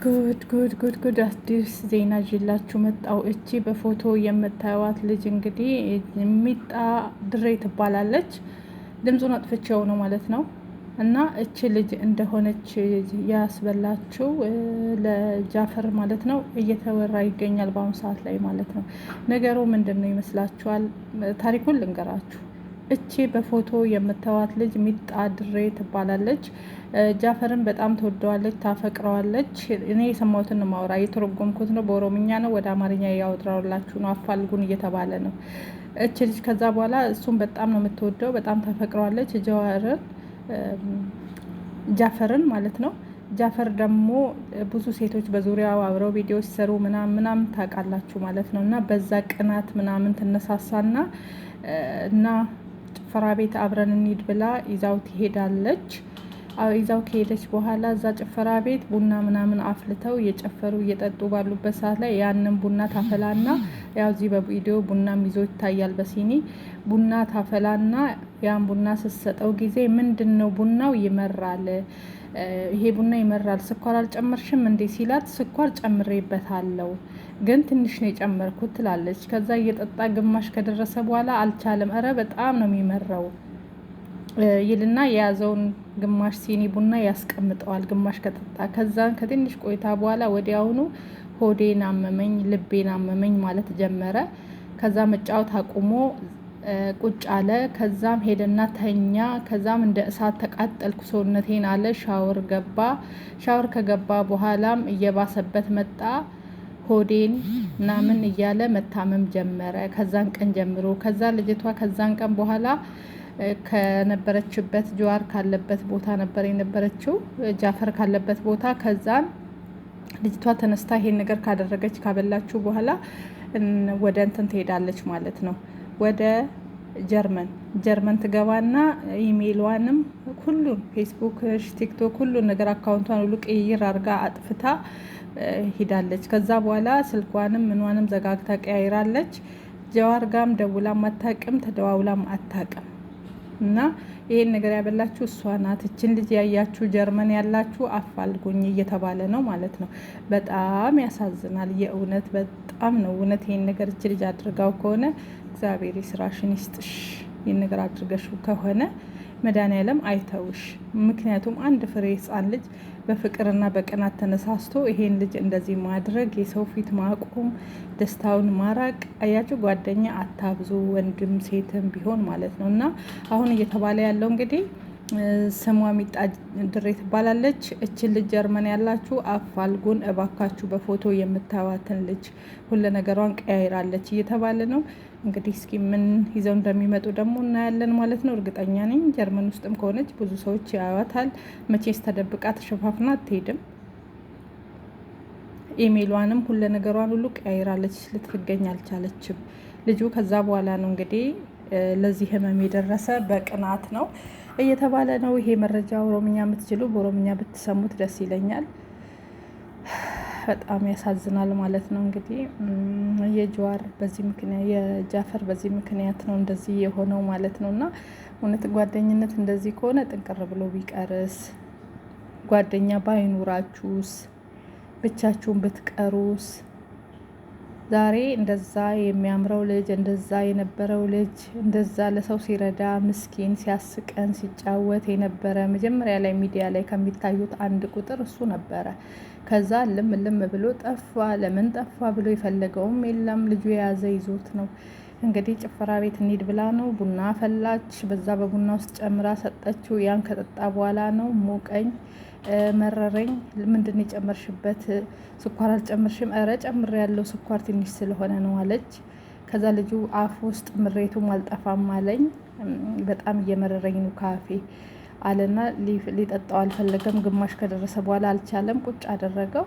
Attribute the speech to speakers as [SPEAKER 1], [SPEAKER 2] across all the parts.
[SPEAKER 1] ጉድ አዲስ ዜና ይዤላችሁ መጣሁ። እቺ በፎቶ የምታዩት ልጅ እንግዲህ ሚጣ ድሬ ትባላለች። ድምፁን አጥፍቼው ነው ማለት ነው። እና እቺ ልጅ እንደሆነች ያስበላችው ለጃፈር ማለት ነው እየተወራ ይገኛል በአሁኑ ሰዓት ላይ ማለት ነው። ነገሩ ምንድን ነው ይመስላችኋል? ታሪኩን ልንገራችሁ። እቺ በፎቶ የምታዩት ልጅ ሚጣ ድሬ ትባላለች። ጃፈርን በጣም ትወደዋለች፣ ታፈቅረዋለች። እኔ የሰማሁትን ማውራ እየተረጎምኩት ነው። በኦሮምኛ ነው ወደ አማርኛ ያወጣሁላችሁ ነው። አፋልጉን እየተባለ ነው። እቺ ልጅ ከዛ በኋላ እሱን በጣም ነው የምትወደው፣ በጣም ታፈቅረዋለች። ጃፈርን ማለት ነው። ጃፈር ደግሞ ብዙ ሴቶች በዙሪያው አብረው ቪዲዮ ሲሰሩ ምናምን ታውቃላችሁ ማለት ነው። እና በዛ ቅናት ምናምን ትነሳሳና እና ጭፈራ ቤት አብረን እንሂድ ብላ ይዛው ትሄዳለች። ይዛው ከሄደች በኋላ እዛ ጭፈራ ቤት ቡና ምናምን አፍልተው እየጨፈሩ እየጠጡ ባሉበት ሰዓት ላይ ያንን ቡና ታፈላና ያው እዚህ በቪዲዮ ቡናም ይዞ ይታያል በሲኒ ቡና ታፈላና ያን ቡና ስትሰጠው ጊዜ ምንድን ነው ቡናው ይመራል፣ ይሄ ቡና ይመራል፣ ስኳር አልጨመርሽም እንዴ ሲላት ስኳር ጨምሬበታለሁ ግን ትንሽ ነው የጨመርኩት ትላለች። ከዛ እየጠጣ ግማሽ ከደረሰ በኋላ አልቻለም፣ እረ በጣም ነው የሚመራው ይልና የያዘውን ግማሽ ሲኒ ቡና ያስቀምጠዋል። ግማሽ ከጠጣ ከዛን ከትንሽ ቆይታ በኋላ ወዲያውኑ ሆዴን አመመኝ፣ ልቤን አመመኝ ማለት ጀመረ። ከዛ መጫወት አቁሞ ቁጭ አለ። ከዛም ሄደና ተኛ። ከዛም እንደ እሳት ተቃጠልኩ ሰውነቴን አለ። ሻወር ገባ። ሻወር ከገባ በኋላም እየባሰበት መጣ። ሆዴን ምናምን እያለ መታመም ጀመረ ከዛን ቀን ጀምሮ። ከዛ ልጅቷ ከዛን ቀን በኋላ ከነበረችበት ጀዋር ካለበት ቦታ ነበር የነበረችው፣ ጃፈር ካለበት ቦታ። ከዛን ልጅቷ ተነስታ ይሄን ነገር ካደረገች ካበላችሁ በኋላ ወደ እንትን ትሄዳለች ማለት ነው። ወደ ጀርመን ትገባና ኢሜይሏንም ሁሉን ፌስቡክ፣ ቲክቶክ ሁሉን ነገር አካውንቷን ሁሉ ቅይር አድርጋ አጥፍታ ሂዳለች። ከዛ በኋላ ስልኳንም ምንዋንም ዘጋግታ ቀያይራለች። ጀዋር ጋም ደውላም አታቅም፣ ተደዋውላም አታቅም። እና ይሄን ነገር ያበላችሁ እሷ ናት። እችን ልጅ ያያችሁ ጀርመን ያላችሁ አፋልጉኝ እየተባለ ነው ማለት ነው። በጣም ያሳዝናል። የእውነት በጣም ነው እውነት። ይሄን ነገር እች ልጅ አድርጋው ከሆነ እግዚአብሔር ስራሽን ይስጥሽ። ይህን ነገር አድርገሽው ከሆነ መድኃኒዓለም አይተውሽ። ምክንያቱም አንድ ፍሬ ሕፃን ልጅ በፍቅርና በቅናት ተነሳስቶ ይሄን ልጅ እንደዚህ ማድረግ፣ የሰው ፊት ማቆም፣ ደስታውን ማራቅ። አያችሁ፣ ጓደኛ አታብዙ፣ ወንድም ሴትም ቢሆን ማለት ነው። እና አሁን እየተባለ ያለው እንግዲህ ስሟ ሚጣ ድሬ ትባላለች። እችን ልጅ ጀርመን ያላችሁ አፋልጉን እባካችሁ። በፎቶ የምታዩትን ልጅ ሁሉ ነገሯን ቀያይራለች እየተባለ ነው። እንግዲህ እስኪ ምን ይዘው እንደሚመጡ ደግሞ እናያለን ማለት ነው። እርግጠኛ ነኝ ጀርመን ውስጥም ከሆነች ብዙ ሰዎች ያዩዋታል። መቼስ ተደብቃ ተሸፋፍና አትሄድም። ኢሜይሏንም ሁሉ ነገሯን ሁሉ ቀያይራለች። ልትገኝ አልቻለችም ልጁ። ከዛ በኋላ ነው እንግዲህ ለዚህ ህመም የደረሰ በቅናት ነው እየተባለ ነው። ይሄ መረጃ ኦሮምኛ የምትችሉ በኦሮምኛ ብትሰሙት ደስ ይለኛል። በጣም ያሳዝናል ማለት ነው። እንግዲህ የጀዋር በዚህ ምክንያት የጃፈር በዚህ ምክንያት ነው እንደዚህ የሆነው ማለት ነው። እና እውነት ጓደኝነት እንደዚህ ከሆነ ጥንቅር ብሎ ቢቀርስ፣ ጓደኛ ባይኖራችሁስ፣ ብቻችሁን ብትቀሩስ? ዛሬ እንደዛ የሚያምረው ልጅ እንደዛ የነበረው ልጅ እንደዛ ለሰው ሲረዳ ምስኪን ሲያስቀን ሲጫወት የነበረ መጀመሪያ ላይ ሚዲያ ላይ ከሚታዩት አንድ ቁጥር እሱ ነበረ። ከዛ ልም ብሎ ጠፋ። ለምን ጠፋ ብሎ የፈለገውም የለም። ልጁ የያዘ ይዞት ነው እንግዲህ። ጭፈራ ቤት እንሂድ ብላ ነው ቡና ፈላች። በዛ በቡና ውስጥ ጨምራ ሰጠችው። ያን ከጠጣ በኋላ ነው ሞቀኝ፣ መረረኝ፣ ምንድን የጨመርሽበት? ስኳር አልጨመርሽም? ኧረ ጨምር ያለው ስኳር ትንሽ ስለሆነ ነው አለች። ከዛ ልጁ አፍ ውስጥ ምሬቱም አልጠፋም አለኝ። በጣም እየመረረኝ ነው ካፌ አለና ሊጠጣው አልፈለገም። ግማሽ ከደረሰ በኋላ አልቻለም፣ ቁጭ አደረገው።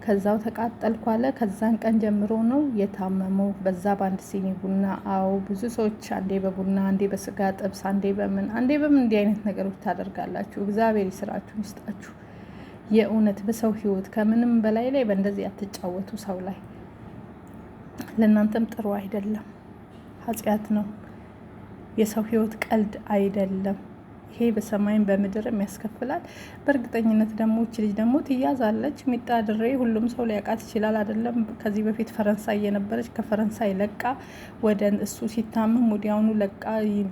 [SPEAKER 1] ከዛው ተቃጠልኩ አለ። ከዛን ቀን ጀምሮ ነው የታመመው በዛ በአንድ ሲኒ ቡና። አዎ ብዙ ሰዎች አንዴ በቡና አንዴ በስጋ ጥብስ አንዴ በምን እንዲህ አይነት ነገሮች ታደርጋላችሁ። እግዚአብሔር ይስራችሁን ይስጣችሁ። የእውነት በሰው ህይወት ከምንም በላይ ላይ በእንደዚህ አትጫወቱ። ሰው ላይ ለእናንተም ጥሩ አይደለም፣ ኃጢአት ነው። የሰው ህይወት ቀልድ አይደለም። ይሄ በሰማይም በምድርም ያስከፍላል። በእርግጠኝነት ደግሞ እች ልጅ ደግሞ ትያዛለች። ሚጣ ድሬ ሁሉም ሰው ሊያውቃት ይችላል አይደለም? ከዚህ በፊት ፈረንሳይ የነበረች ከፈረንሳይ ለቃ ወደ እሱ ሲታመም ወዲያውኑ ለቃ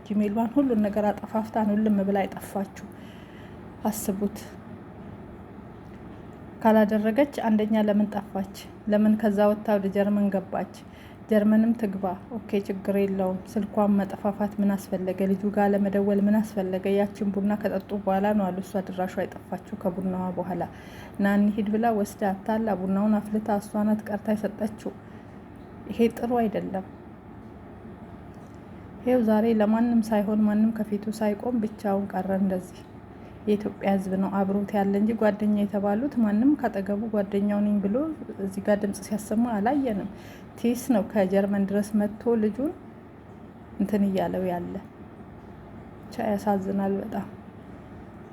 [SPEAKER 1] ጂሜሏን ሁሉን ነገር አጠፋፍታ ነው ልም ብላ አይጠፋችሁ። አስቡት። ካላደረገች አንደኛ ለምን ጠፋች? ለምን ከዛ ወጥታ ወደ ጀርመን ገባች? ጀርመንም ትግባ፣ ኦኬ ችግር የለውም። ስልኳን መጠፋፋት ምን አስፈለገ? ልጁ ጋር ለመደወል ምን አስፈለገ? ያችን ቡና ከጠጡ በኋላ ነው አሉ እሷ ድራሿ አይጠፋችሁ። ከቡናዋ በኋላ ና እንሂድ ብላ ወስዳ አታላ ቡናውን አፍልታ እሷ ናት ቀርታ የሰጠችው። ይሄ ጥሩ አይደለም። ይሄው ዛሬ ለማንም ሳይሆን ማንም ከፊቱ ሳይቆም ብቻውን ቀረ እንደዚህ። የኢትዮጵያ ሕዝብ ነው አብሮት ያለ እንጂ ጓደኛ የተባሉት ማንም ካጠገቡ ጓደኛው ነኝ ብሎ እዚህ ጋር ድምጽ ሲያሰማ አላየንም። ቲስ ነው ከጀርመን ድረስ መጥቶ ልጁን እንትን እያለው ያለ። ብቻ ያሳዝናል በጣም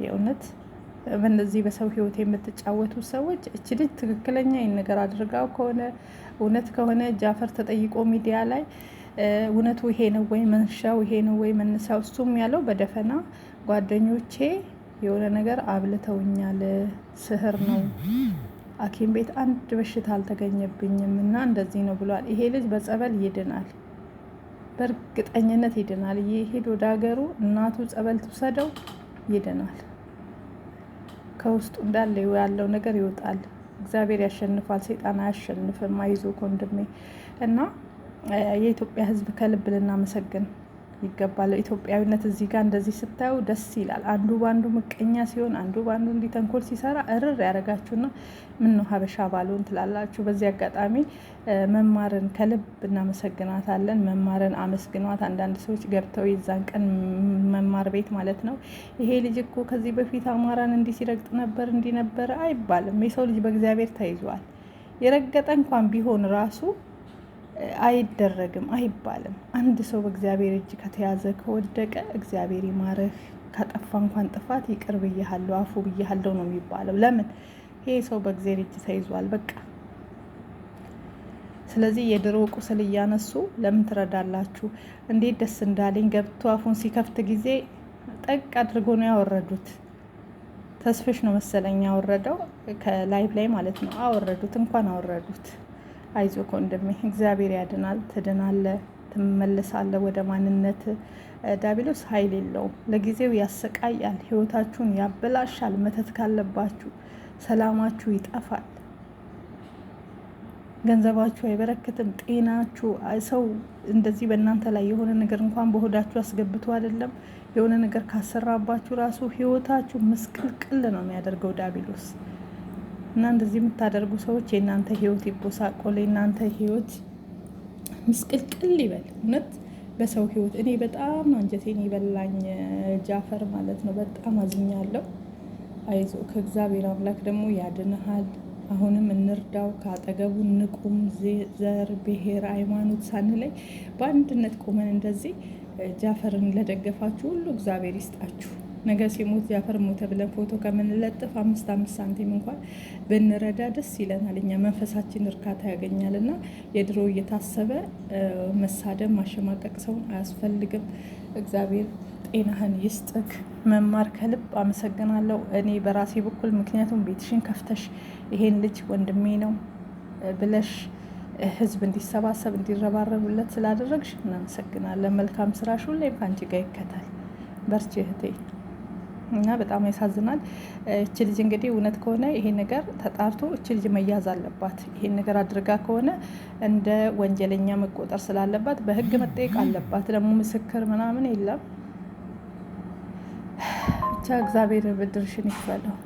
[SPEAKER 1] የእውነት። በእነዚህ በሰው ሕይወት የምትጫወቱ ሰዎች እች ልጅ ትክክለኛ ይህን ነገር አድርጋው ከሆነ እውነት ከሆነ ጃፈር ተጠይቆ ሚዲያ ላይ እውነቱ ይሄ ነው ወይ መንሻው ይሄ ነው ወይ መነሳው? እሱም ያለው በደፈና ጓደኞቼ የሆነ ነገር አብልተውኛል፣ ስህር ነው፣ ሐኪም ቤት አንድ በሽታ አልተገኘብኝም እና እንደዚህ ነው ብሏል። ይሄ ልጅ በጸበል ይድናል፣ በእርግጠኝነት ይድናል። ይሄድ ወደ ሀገሩ እናቱ ጸበል ትውሰደው፣ ይድናል። ከውስጡ እንዳለ ያለው ነገር ይወጣል። እግዚአብሔር ያሸንፋል፣ ሰይጣን አያሸንፍም። አይዞ ወንድሜ። እና የኢትዮጵያ ሕዝብ ከልብ ልናመሰግን ይገባል። ኢትዮጵያዊነት እዚህ ጋር እንደዚህ ስታዩ ደስ ይላል። አንዱ ባንዱ ምቀኛ ሲሆን፣ አንዱ ባንዱ እንዲህ ተንኮል ሲሰራ እርር ያደረጋችሁና ምን ነው ሀበሻ ባልሆን ትላላችሁ። በዚህ አጋጣሚ መማርን ከልብ እናመሰግናታለን። መማርን አመስግኗት። አንዳንድ ሰዎች ገብተው የዛን ቀን መማር ቤት ማለት ነው ይሄ ልጅ እኮ ከዚህ በፊት አማራን እንዲህ ሲረግጥ ነበር እንዲህ ነበረ አይባልም። የሰው ልጅ በእግዚአብሔር ተይዟል። የረገጠ እንኳን ቢሆን ራሱ አይደረግም አይባልም። አንድ ሰው በእግዚአብሔር እጅ ከተያዘ ከወደቀ እግዚአብሔር ይማረህ፣ ካጠፋ እንኳን ጥፋት ይቅር ብያለሁ አፉ ብያለሁ ነው የሚባለው። ለምን? ይሄ ሰው በእግዚአብሔር እጅ ተይዟል በቃ። ስለዚህ የድሮ ቁስል እያነሱ ለምን ትረዳላችሁ? እንዴት ደስ እንዳለኝ ገብቶ አፉን ሲከፍት ጊዜ ጠቅ አድርጎ ነው ያወረዱት። ተስፍሽ ነው መሰለኝ ያወረደው ከላይቭ ላይ ማለት ነው። አወረዱት፣ እንኳን አወረዱት። አይዞ ወንድሜ፣ እግዚአብሔር ያድናል። ትድናለ፣ ትመለሳለ ወደ ማንነት። ዲያብሎስ ኃይል የለውም። ለጊዜው ያሰቃያል፣ ህይወታችሁን ያበላሻል። መተት ካለባችሁ ሰላማችሁ ይጠፋል፣ ገንዘባችሁ አይበረክትም፣ ጤናችሁ። ሰው እንደዚህ በእናንተ ላይ የሆነ ነገር እንኳን በሆዳችሁ አስገብቶ አይደለም የሆነ ነገር ካሰራባችሁ ራሱ ህይወታችሁ ምስቅልቅል ነው የሚያደርገው ዲያብሎስ። እና እንደዚህ የምታደርጉ ሰዎች የእናንተ ህይወት ይቦሳቆል፣ የእናንተ ህይወት ምስቅልቅል ይበል። እውነት በሰው ህይወት እኔ በጣም አንጀቴን ይበላኝ ጃፈር ማለት ነው። በጣም አዝኛለሁ። አይዞ፣ ከእግዚአብሔር አምላክ ደግሞ ያድንሃል። አሁንም እንርዳው፣ ከአጠገቡ እንቁም። ዘር፣ ብሔር፣ ሃይማኖት ሳንለይ በአንድነት ቆመን እንደዚህ ጃፈርን ለደገፋችሁ ሁሉ እግዚአብሔር ይስጣችሁ። ነገ ሲሞት ጃፈር ሞተ ብለን ፎቶ ከምንለጥፍ 5 ሳንቲም እንኳን ብንረዳ ደስ ይለናል። እኛ መንፈሳችን እርካታ ያገኛል። እና የድሮ እየታሰበ መሳደብ ማሸማቀቅ ሰውን አያስፈልግም። እግዚአብሔር ጤናህን ይስጥክ። መማር ከልብ አመሰግናለሁ እኔ በራሴ በኩል። ምክንያቱም ቤትሽን ከፍተሽ ይሄን ልጅ ወንድሜ ነው ብለሽ ህዝብ እንዲሰባሰብ እንዲረባረቡለት ስላደረግሽ እናመሰግናለን። መልካም ስራሽ ሁሌም ከአንቺ ጋር ይከታል። በርቺ እህቴ። እና በጣም ያሳዝናል። እች ልጅ እንግዲህ እውነት ከሆነ ይሄ ነገር ተጣርቶ እች ልጅ መያዝ አለባት። ይሄን ነገር አድርጋ ከሆነ እንደ ወንጀለኛ መቆጠር ስላለባት በህግ መጠየቅ አለባት። ደግሞ ምስክር ምናምን የለም። ብቻ እግዚአብሔር ብድርሽን ይክፈለው።